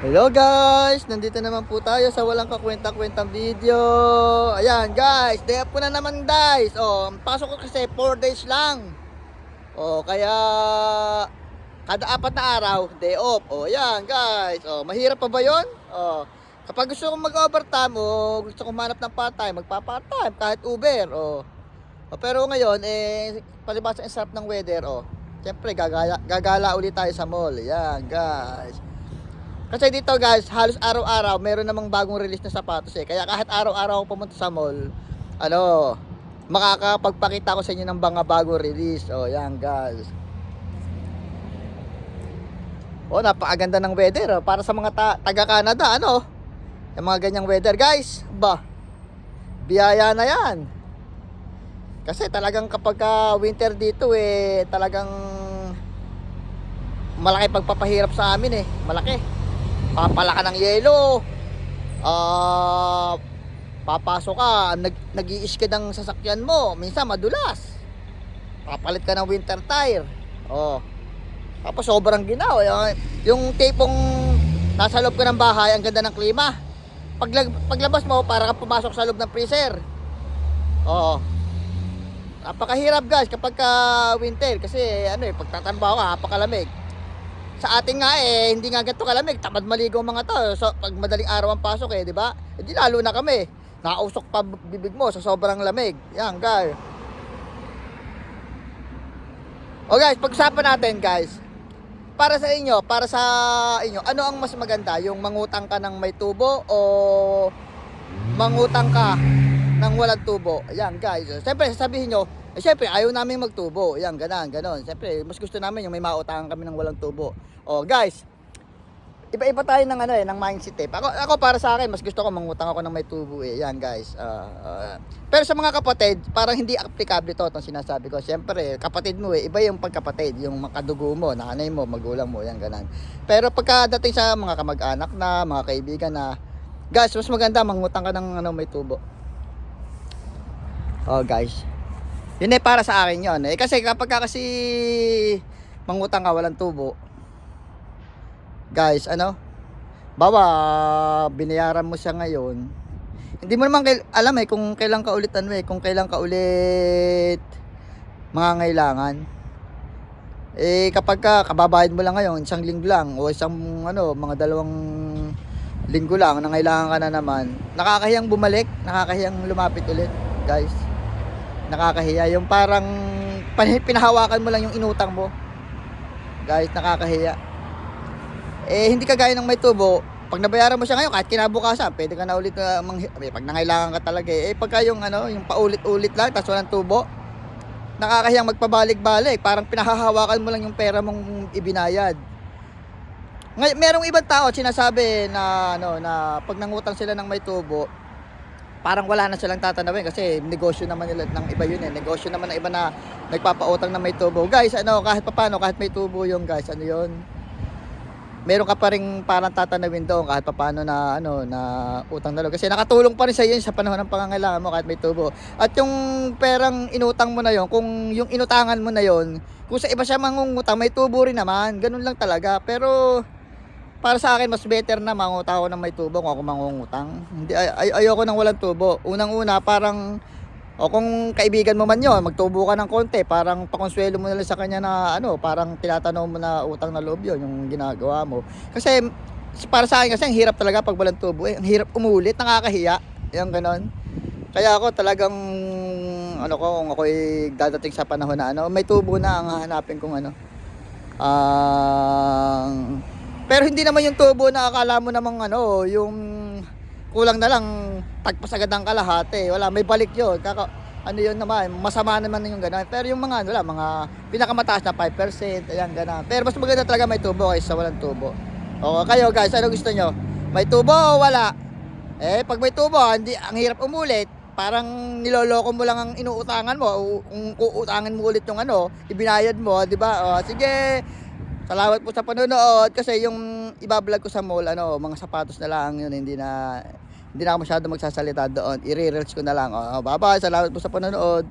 Hello guys! Nandito naman po tayo sa walang kakwenta-kwentang video. Ayan guys, day off ko na naman guys. Oh, ang pasok ko kasi 4 days lang. Oh, kaya kada 4 na araw, day off. Oh, ayan guys. Oh, mahirap pa ba 'yon? Oh, kapag gusto kong mag-overtime o gusto kong manap ng part-time, magpa-part-time kahit Uber. Pero ngayon palibasa ang sarap ng weather. Siyempre gagala ulit tayo sa mall. Ayan guys. Kasi dito guys, halos araw-araw meron namang bagong release na sapatos eh. Kaya kahit araw-araw ako pumunta sa mall, makakapagpakita ko sa inyo ng mga bagong release. Yan guys. Napakaganda ng weather. Para sa mga taga-Canada, yung mga ganyang weather guys. Biyaya na yan. Kasi talagang kapag winter dito talagang malaki pagpapahirap sa amin malaki. Papala ka ng yelo, papasok ka, nag-i-skid ang sasakyan mo, minsan madulas, papalit ka ng winter tire, tapos sobrang ginaw, yung tipong nasa loob ka ng bahay, ang ganda ng klima, paglabas mo, para kang pumasok sa loob ng freezer. Napakahirap guys kapag winter, kasi pagtatrabaho ka, napakalamig. Sa atin nga hindi nga ganito kalamig, tamad maligo mga to. So pag madaling araw ang pasok di ba? Di lalo na kami. Nakausok pa bibig mo sa sobrang lamig. Yan, guys. Guys, pag-usapan natin, guys. Para sa inyo, ano ang mas maganda? Yung mangutang ka ng may tubo o mangutang ka ng walang tubo? Yan, guys. Siyempre, sasabihin nyo, siyempre, ayaw namin magtubo. Yan, ganon. Siyempre, mas gusto namin yung may mautangan kami ng walang tubo. Guys, iba-iba tayo ng ng mindset Ako para sa akin, mas gusto ko mangutang ako ng may tubo Yan, guys. Pero sa mga kapatid, parang hindi applicable to itong sinasabi ko. Siyempre, kapatid mo iba yung pagkapatid, yung makadugo mo, nanay mo, magulang mo, yan, ganon. Pero pagkadating sa mga kamag-anak na, mga kaibigan na, guys, mas maganda mangutang ka ng may tubo. Guys. Yun para sa akin yun kasi kapag kasi mangutang ka walang tubo, guys, bawa binayaran mo siya ngayon, hindi mo naman alam kung kailan ka ulit kung kailan ka ulit mangangailangan. Kapag kababayad mo lang ngayon, isang linggo lang o isang mga 2 linggo lang, nangailangan ka na naman, nakakahiyang bumalik, nakakahiyang lumapit ulit, guys. Nakakahiya yung parang pinahawakan mo lang yung inutang mo, guys. Nakakahiya. Hindi kagaya ng may tubo, pag nabayaran mo siya ngayon, kahit kinabukasan pwede ka na ulit pag nangailangan ka talaga pagka yung yung paulit-ulit lang tapos walang tubo, nakakahiyang magpabalik-balik, parang pinahahawakan mo lang yung pera mong ibinayad. Ngayon, merong ibang tao sinasabi na na pag nangutang sila ng may tubo, parang wala na silang tatanawin kasi negosyo naman nila ng iba yun negosyo naman ng iba na nagpapautang na may tubo. Guys, kahit papaano, kahit may tubo yung guys, yun, meron ka pa ring parang tatanawin doon kahit papaano na na utang na loob, kasi nakatulong pa rin sa iyo sa panahon ng pangangailangan mo kahit may tubo. At yung perang inutang mo na yon, kung yung inutangan mo na yon, kung sa iba siya mangungutang, may tubo rin naman, ganun lang talaga. Pero para sa akin, mas better na mangutang ako ng may tubo kung ako mangungutang. Hindi, ayoko nang walang tubo. Unang-una, parang, kung kaibigan mo man yun, magtubo ka ng konti, parang pakonsuelo mo na lang sa kanya na, parang tinatanong mo na utang na loob yun, yung ginagawa mo. Kasi, para sa akin kasi, ang hirap talaga pag walang tubo. Ang hirap umulit, nakakahiya. Yung ganon. Kaya ako talagang, kung ako'y dadating sa panahon na, may tubo na ang hahanapin kong pero hindi naman yung tubo na akala mo namang yung kulang na lang tagpas agad ang kalahati. Wala, may balik yun. Yun naman, masama naman yung gano'n. Pero yung mga mga pinakamataas na 5%, ayan, gano'n. Pero mas maganda talaga may tubo kaysa walang tubo. Kayo guys, ano gusto nyo? May tubo o wala? Pag may tubo, ang hirap umulit. Parang niloloko mo lang ang inuutangan mo. Kung uutangin mo ulit yung ibinayad mo, di ba? Sige. Salamat po sa panonood, kasi yung ibablog ko sa mall, mga sapatos na lang yun, hindi na ako masyado magsasalita doon. I-reels ko na lang. Bye-bye, salamat po sa panonood.